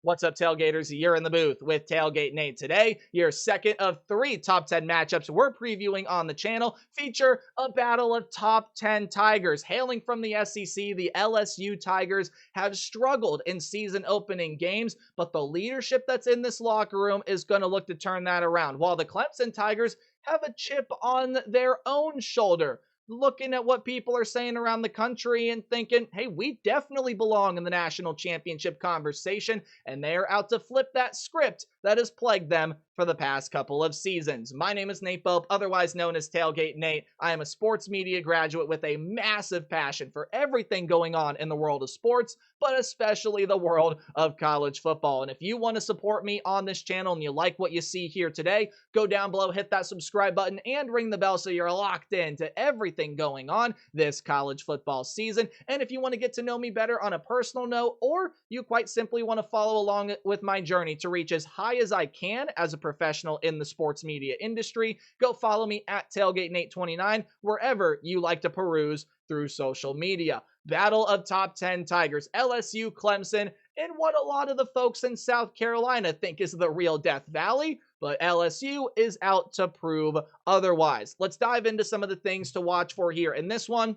What's up, Tailgaters? You're in the booth with Tailgate Nate. Today, your second of 3 top 10 matchups we're previewing on the channel feature a battle of top 10 Tigers. Hailing from the SEC, the LSU Tigers have struggled in season opening games, but the leadership that's in this locker room is going to look to turn that around, while the Clemson Tigers have a chip on their own shoulder, looking at what people are saying around the country and thinking, hey, we definitely belong in the national championship conversation, and they're out to flip that script that has plagued them for the past couple of seasons. My name is Nate Pope, otherwise known as Tailgate Nate. I am a sports media graduate with a massive passion for everything going on in the world of sports, but especially the world of college football. And if you want to support me on this channel and you like what you see here today, go down below, hit that subscribe button, and ring the bell so you're locked in to everything going on this college football season. And if you want to get to know me better on a personal note, or you quite simply want to follow along with my journey to reach as high as I can as a professional in the sports media industry, go follow me at TailgateNate29 wherever you like to peruse through social media. Battle of top 10 Tigers, LSU, Clemson, and what a lot of the folks in South Carolina think is the real Death Valley, but LSU is out to prove otherwise. Let's dive into some of the things to watch for here in this one.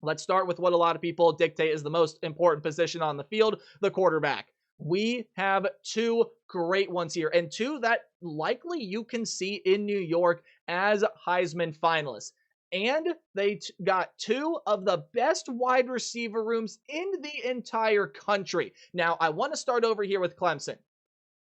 Let's start with what a lot of people dictate is the most important position on the field, the quarterback. We have two great ones here, and two that likely you can see in New York as Heisman finalists. And they got two of the best wide receiver rooms in the entire country. Now, I want to start over here with Clemson.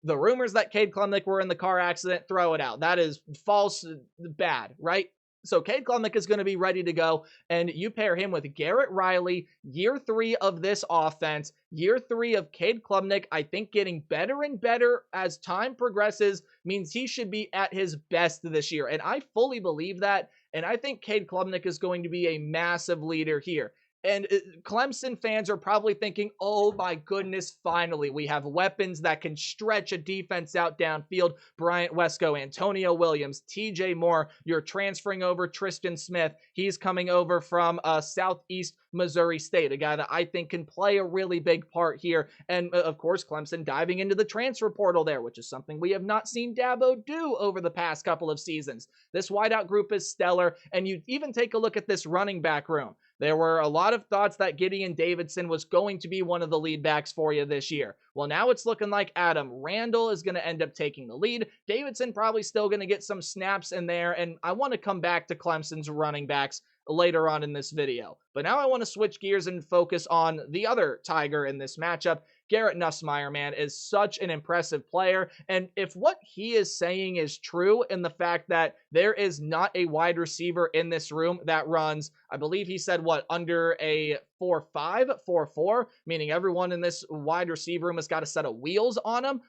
The rumors that Cade Klubnik were in the car accident, throw it out. That is false, bad, right? So Cade Klubnik is going to be ready to go, and you pair him with Garrett Riley, year 3 of this offense, year 3 of Cade Klubnik, I think getting better and better as time progresses means he should be at his best this year, and I fully believe that, and I think Cade Klubnik is going to be a massive leader here. And Clemson fans are probably thinking, oh my goodness, finally, we have weapons that can stretch a defense out downfield. Bryant Wesco, Antonio Williams, TJ Moore, you're transferring over Tristan Smith. He's coming over from Southeast Missouri State, a guy that I think can play a really big part here. And of course, Clemson diving into the transfer portal there, which is something we have not seen Dabo do over the past couple of seasons. This wideout group is stellar, and you even take a look at this running back room. There were a lot of thoughts that Gideon Davidson was going to be one of the lead backs for you this year. Well, now it's looking like Adam Randall is going to end up taking the lead. Davidson probably still going to get some snaps in there, and I want to come back to Clemson's running backs later on in this video. But now I want to switch gears and focus on the other Tiger in this matchup. Garrett Nussmeier, man, is such an impressive player, and if what he is saying is true in the fact that there is not a wide receiver in this room that runs, I believe he said, under a 4.5, 4.4, meaning everyone in this wide receiver room has got a set of wheels on them.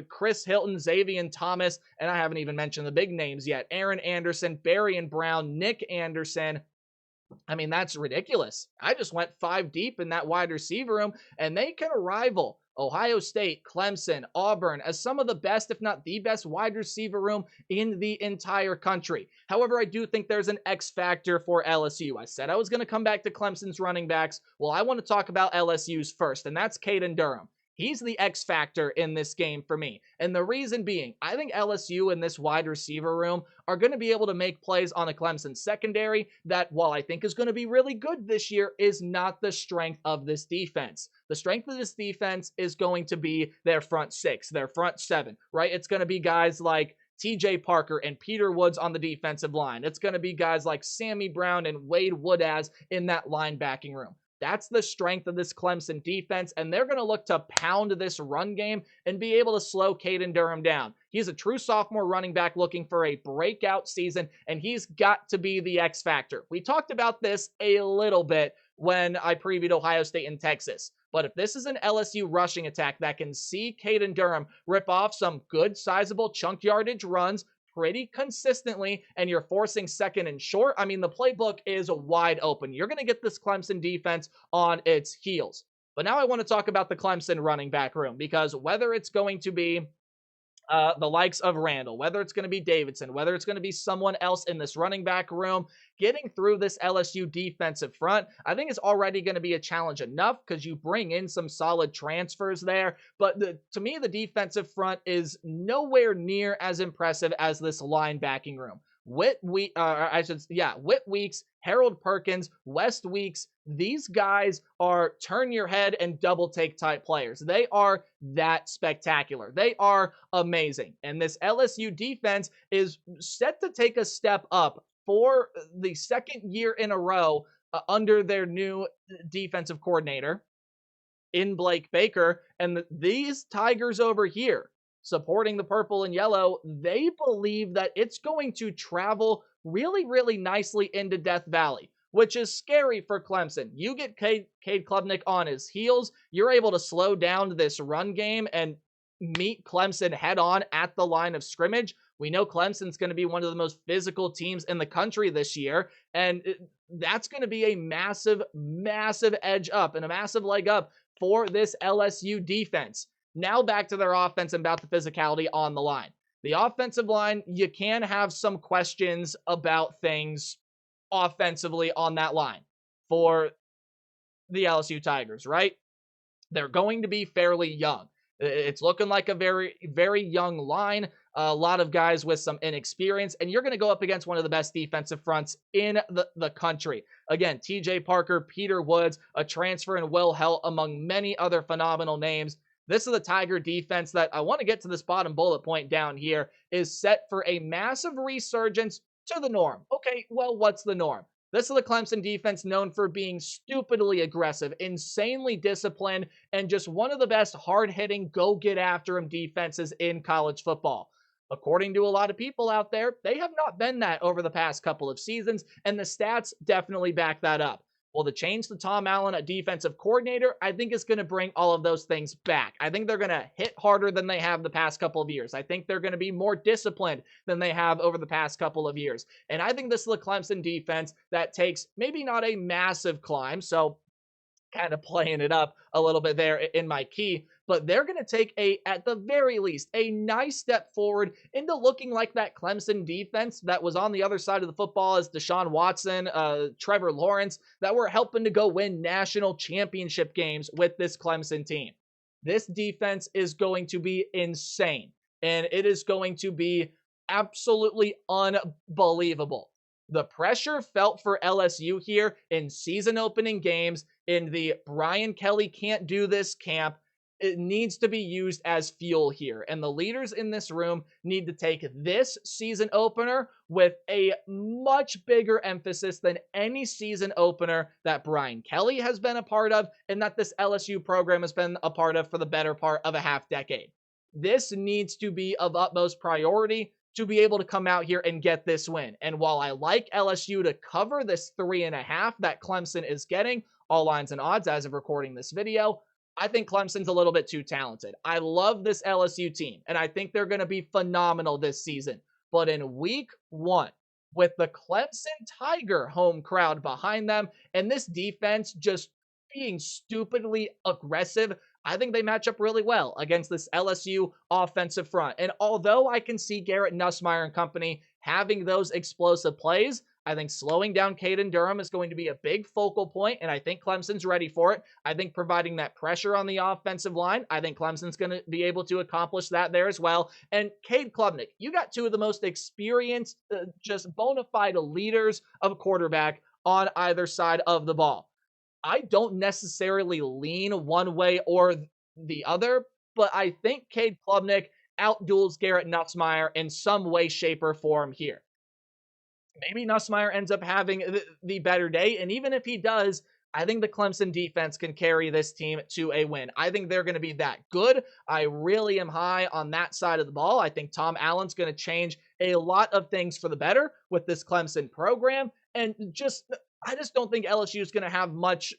Chris Hilton, Xavier Thomas, and I haven't even mentioned the big names yet. Aaron Anderson, Barry Brown, Nick Anderson. I mean, that's ridiculous. I just went 5 deep in that wide receiver room, and they can rival Ohio State, Clemson, Auburn as some of the best, if not the best, wide receiver room in the entire country. However, I do think there's an X factor for LSU. I said I was going to come back to Clemson's running backs. Well, I want to talk about LSU's first, and that's Caden Durham. He's the X factor in this game for me. And the reason being, I think LSU in this wide receiver room are going to be able to make plays on a Clemson secondary that, while I think is going to be really good this year, is not the strength of this defense. The strength of this defense is going to be their front 6, their front 7, right? It's going to be guys like TJ Parker and Peter Woods on the defensive line. It's going to be guys like Sammy Brown and Wade Woodaz in that linebacking room. That's the strength of this Clemson defense, and they're going to look to pound this run game and be able to slow Caden Durham down. He's a true sophomore running back looking for a breakout season, and he's got to be the X factor. We talked about this a little bit when I previewed Ohio State and Texas. But if this is an LSU rushing attack that can see Caden Durham rip off some good, sizable chunk yardage runs pretty consistently, and you're forcing second and short, I mean, the playbook is wide open. You're going to get this Clemson defense on its heels. But now I want to talk about the Clemson running back room, because whether it's going to be the likes of Randall, whether it's going to be Davidson, whether it's going to be someone else in this running back room, getting through this LSU defensive front, I think is already going to be a challenge enough because you bring in some solid transfers there. But to me, the defensive front is nowhere near as impressive as this linebacking room. Whit Weeks, Harold Perkins, West Weeks, these guys are turn your head and double take type players. They are that spectacular. They are amazing. And this LSU defense is set to take a step up for the second year in a row under their new defensive coordinator in Blake Baker. And these Tigers over here, supporting the purple and yellow, they believe that it's going to travel really, really nicely into Death Valley, which is scary for Clemson. You get Cade Klubnik on his heels, you're able to slow down this run game and meet Clemson head on at the line of scrimmage. We know Clemson's going to be one of the most physical teams in the country this year, and that's going to be a massive, massive edge up and a massive leg up for this LSU defense. Now back to their offense and about the physicality on the line. The offensive line, you can have some questions about things offensively on that line for the LSU Tigers, right? They're going to be fairly young. It's looking like a very, very young line. A lot of guys with some inexperience, and you're going to go up against one of the best defensive fronts in the country. Again, TJ Parker, Peter Woods, a transfer, and Will Helt, among many other phenomenal names. This is the Tiger defense that I want to get to this bottom bullet point down here, is set for a massive resurgence to the norm. Okay, well, what's the norm? This is the Clemson defense known for being stupidly aggressive, insanely disciplined, and just one of the best hard-hitting, go-get-after-him defenses in college football. According to a lot of people out there, they have not been that over the past couple of seasons, and the stats definitely back that up. Well, the change to Tom Allen, a defensive coordinator, I think is going to bring all of those things back. I think they're going to hit harder than they have the past couple of years. I think they're going to be more disciplined than they have over the past couple of years. And I think this is the Clemson defense that takes maybe not a massive climb, so kind of playing it up a little bit there in my key, but they're going to take at the very least, a nice step forward into looking like that Clemson defense that was on the other side of the football as Deshaun Watson, Trevor Lawrence, that were helping to go win national championship games with this Clemson team. This defense is going to be insane, and it is going to be absolutely unbelievable. The pressure felt for LSU here in season opening games, in the Brian Kelly can't do this camp, it needs to be used as fuel here. And the leaders in this room need to take this season opener with a much bigger emphasis than any season opener that Brian Kelly has been a part of and that this LSU program has been a part of for the better part of a half decade. This needs to be of utmost priority to be able to come out here and get this win. And while I like LSU to cover this 3.5 that Clemson is getting, all lines and odds as of recording this video, I think Clemson's a little bit too talented. I love this LSU team, and I think they're going to be phenomenal this season. But in week 1, with the Clemson Tiger home crowd behind them, and this defense just being stupidly aggressive, I think they match up really well against this LSU offensive front. And although I can see Garrett Nussmeier and company having those explosive plays, I think slowing down Caden Durham is going to be a big focal point, and I think Clemson's ready for it. I think providing that pressure on the offensive line, I think Clemson's going to be able to accomplish that there as well. And Cade Klubnik, you got two of the most experienced, just bona fide leaders of a quarterback on either side of the ball. I don't necessarily lean one way or the other, but I think Cade Klubnik outduels Garrett Nussmeier in some way, shape, or form here. Maybe Nussmeier ends up having the better day, and even if he does, I think the Clemson defense can carry this team to a win. I think they're going to be that good. I really am high on that side of the ball. I think Tom Allen's going to change a lot of things for the better with this Clemson program, and I just don't think LSU is going to have much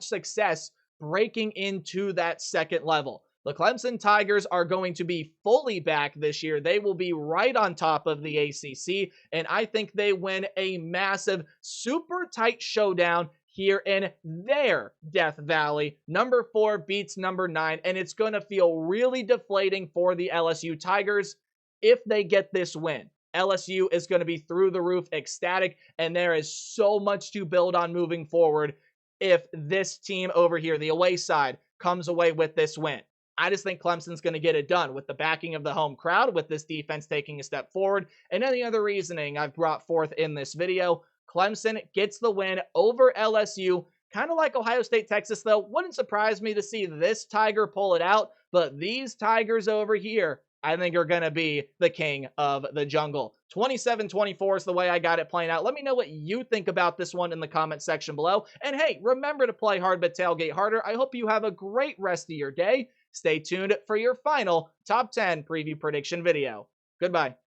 success breaking into that second level. The Clemson Tigers are going to be fully back this year. They will be right on top of the ACC, and I think they win a massive, super tight showdown here in their Death Valley. Number 4 beats number 9, and it's going to feel really deflating for the LSU Tigers if they get this win. LSU is going to be through the roof ecstatic, and there is so much to build on moving forward if this team over here, the away side, comes away with this win. I just think Clemson's going to get it done with the backing of the home crowd, with this defense taking a step forward, and any other reasoning I've brought forth in this video. Clemson gets the win over LSU. Kind of like Ohio State, Texas, though. Wouldn't surprise me to see this Tiger pull it out, but these Tigers over here, I think, are going to be the king of the jungle. 27-24 is the way I got it playing out. Let me know what you think about this one in the comment section below. And hey, remember to play hard but tailgate harder. I hope you have a great rest of your day. Stay tuned for your final top 10 preview prediction video. Goodbye.